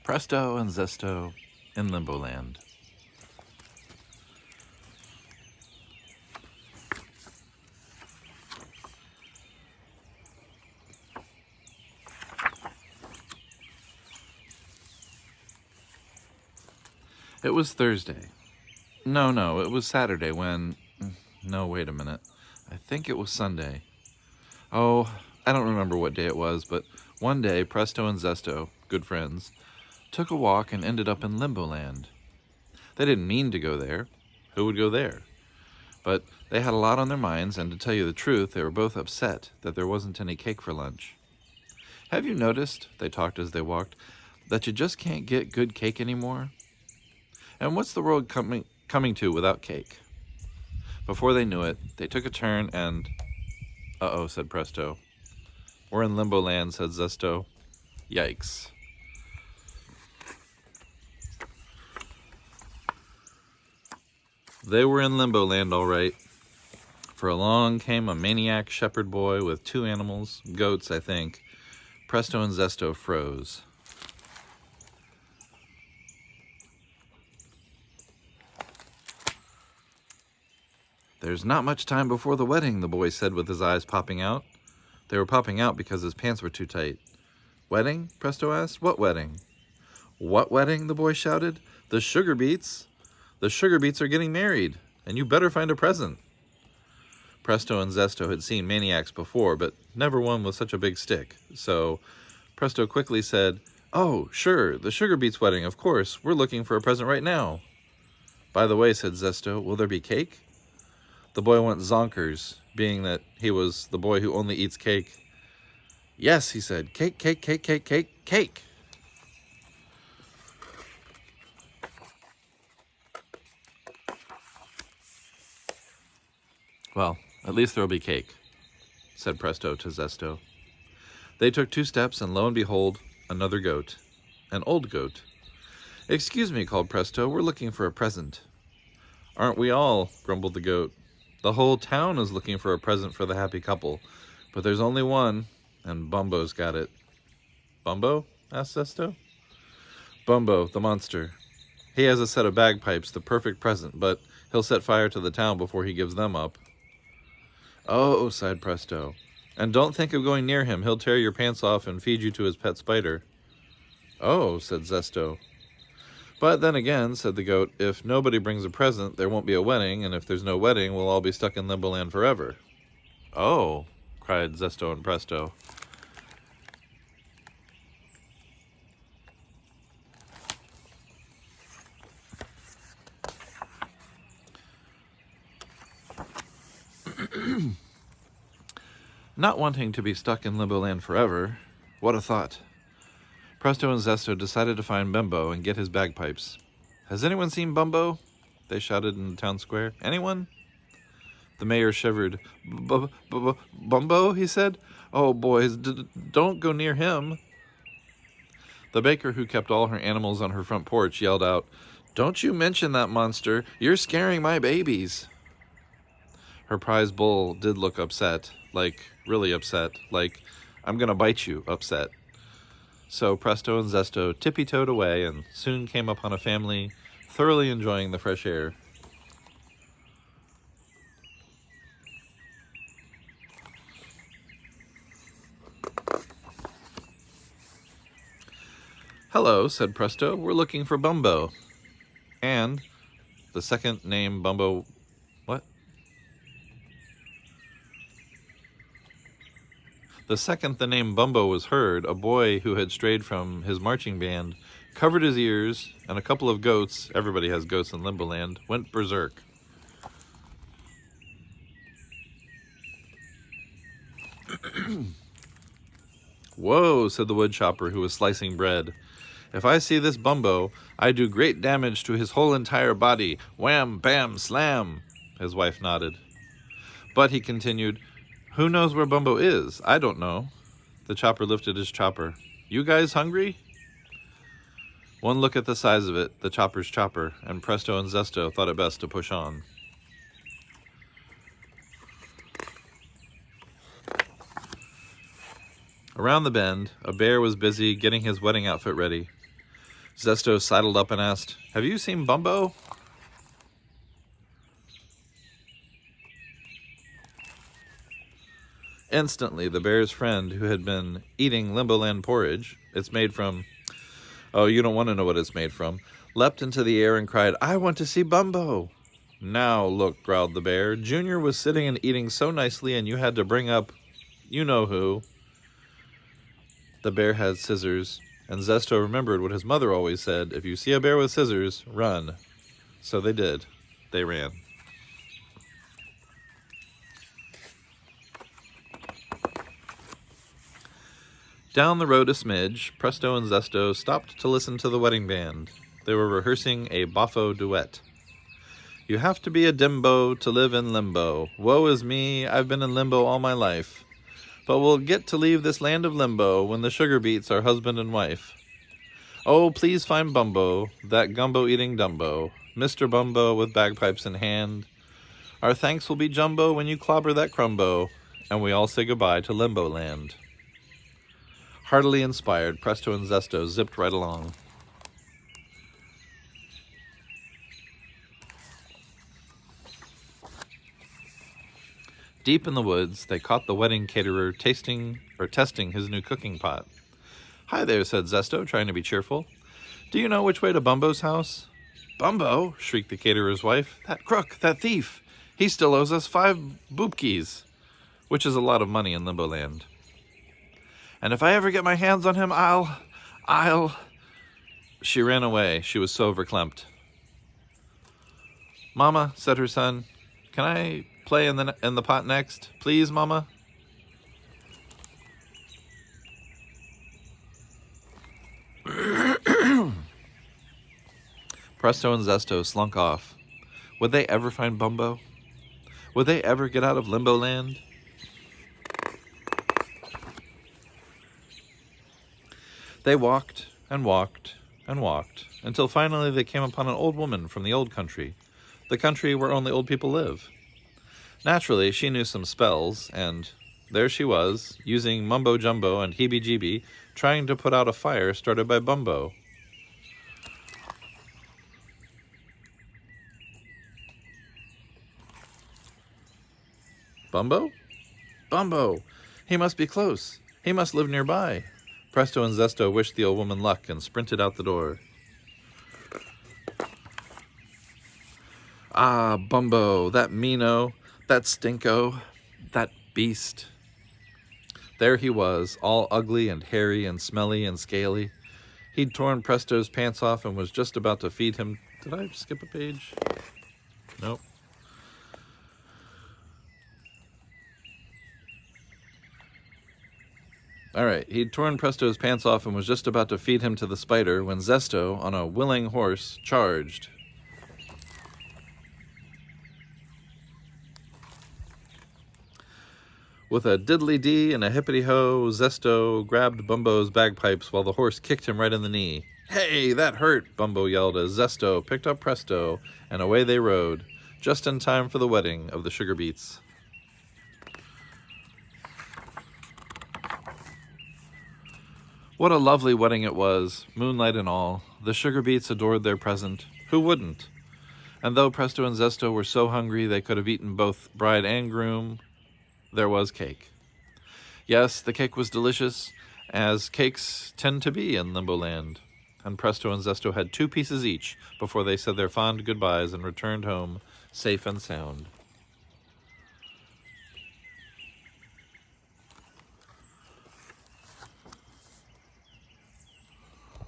Presto and Zesto in Limboland. It was Thursday. No, it was Saturday when... No, wait a minute. I think it was Sunday. Oh, I don't remember what day it was, but one day Presto and Zesto, good friends, took a walk and ended up in Limboland. They didn't mean to go there. Who would go there? But they had a lot on their minds, and to tell you the truth, they were both upset that there wasn't any cake for lunch. Have you noticed, they talked as they walked, that you just can't get good cake anymore? And what's the world coming to without cake? Before they knew it, they took a turn and... Uh-oh, said Presto. We're in Limboland, said Zesto. Yikes. They were in Limboland, all right. For along came a maniac shepherd boy with 2 animals, goats, I think. Presto and Zesto froze. There's not much time before the wedding, the boy said with his eyes popping out. They were popping out because his pants were too tight. Wedding? Presto asked. What wedding? What wedding? The boy shouted. The sugar beets. The sugar beets are getting married, and you better find a present. Presto and Zesto had seen maniacs before, but never one with such a big stick. So Presto quickly said, Oh, sure, the sugar beets wedding, of course. We're looking for a present right now. By the way, said Zesto, will there be cake? The boy went zonkers, being that he was the boy who only eats cake. Yes, he said, cake, cake, cake, cake, cake, cake. Well, at least there'll be cake, said Presto to Zesto. They took 2 steps, and lo and behold, another goat. An old goat. Excuse me, called Presto, we're looking for a present. Aren't we all, grumbled the goat. The whole town is looking for a present for the happy couple, but there's only one, and Bumbo's got it. Bumbo? asked Zesto. Bumbo, the monster. He has a set of bagpipes, the perfect present, but he'll set fire to the town before he gives them up. Oh, sighed Presto. And don't think of going near him. He'll tear your pants off and feed you to his pet spider. Oh, said Zesto. But then again, said the goat, if nobody brings a present, there won't be a wedding, and if there's no wedding, we'll all be stuck in Limboland forever. Oh, cried Zesto and Presto. Not wanting to be stuck in Limboland forever, what a thought. Presto and Zesto decided to find Bumbo and get his bagpipes. Has anyone seen Bumbo? They shouted in the town square. Anyone? The mayor shivered. Bumbo, he said. Oh, boys, don't go near him. The baker who kept all her animals on her front porch yelled out, Don't you mention that monster. You're scaring my babies. Her prize bull did look upset, like really upset, like I'm gonna bite you upset. So Presto and Zesto tippy-toed away and soon came upon a family thoroughly enjoying the fresh air. Hello, said Presto, we're looking for Bumbo. And the second name Bumbo... What? The second the name Bumbo was heard, a boy who had strayed from his marching band covered his ears, and a couple of goats, everybody has goats in Limboland, went berserk. Whoa, said the woodchopper who was slicing bread. If I see this Bumbo, I do great damage to his whole entire body. Wham, bam, slam. His wife nodded. But, he continued, who knows where Bumbo is? I don't know. The chopper lifted his chopper. You guys hungry? One look at the size of it, the chopper's chopper, and Presto and Zesto thought it best to push on. Around the bend, a bear was busy getting his wedding outfit ready. Zesto sidled up and asked, "Have you seen Bumbo?" Instantly, the bear's friend, who had been eating Limboland porridge, it's made from, oh, you don't want to know what it's made from, leapt into the air and cried, "I want to see Bumbo." "Now, look," growled the bear. "Junior was sitting and eating so nicely, and you had to bring up you-know-who." The bear had scissors, and Zesto remembered what his mother always said, "If you see a bear with scissors, run." So they did. They ran. Down the road a smidge, Presto and Zesto stopped to listen to the wedding band. They were rehearsing a Boffo duet. "You have to be a dimbo to live in limbo. Woe is me, I've been in limbo all my life. But we'll get to leave this land of limbo when the sugar beets are husband and wife. Oh, please find Bumbo, that gumbo-eating Dumbo, Mr. Bumbo with bagpipes in hand. Our thanks will be jumbo when you clobber that crumbo, and we all say goodbye to Limboland." Heartily inspired, Presto and Zesto zipped right along. Deep in the woods, they caught the wedding caterer testing his new cooking pot. "Hi there," said Zesto, trying to be cheerful. "Do you know which way to Bumbo's house?" "Bumbo!" shrieked the caterer's wife. "That crook, that thief! He still owes us 5 boopkies," which is a lot of money in Limboland. "And if I ever get my hands on him, I'll... She ran away. She was so verklempt. "Mama," said her son, "can I play in the pot next? Please, Mama?" Presto and Zesto slunk off. Would they ever find Bumbo? Would they ever get out of Limboland? They walked and walked and walked until finally they came upon an old woman from the old country, the country where only old people live. Naturally, she knew some spells, and there she was, using mumbo-jumbo and heebie-jeebie, trying to put out a fire started by Bumbo. "Bumbo? Bumbo! He must be close. He must live nearby." Presto and Zesto wished the old woman luck and sprinted out the door. "Ah, Bumbo, that meano, that stinko, that beast." There he was, all ugly and hairy and smelly and scaly. He'd torn Presto's pants off and was just about to feed him. Did I skip a page? Nope. All right, he'd torn Presto's pants off and was just about to feed him to the spider when Zesto, on a willing horse, charged. With a diddly-dee and a hippity-ho, Zesto grabbed Bumbo's bagpipes while the horse kicked him right in the knee. "Hey, that hurt!" Bumbo yelled as Zesto picked up Presto, and away they rode, just in time for the wedding of the sugar beets. What a lovely wedding it was, moonlight and all. The sugar beets adored their present. Who wouldn't? And though Presto and Zesto were so hungry they could have eaten both bride and groom, there was cake. Yes, the cake was delicious, as cakes tend to be in Limboland. And Presto and Zesto had 2 pieces each before they said their fond goodbyes and returned home safe and sound.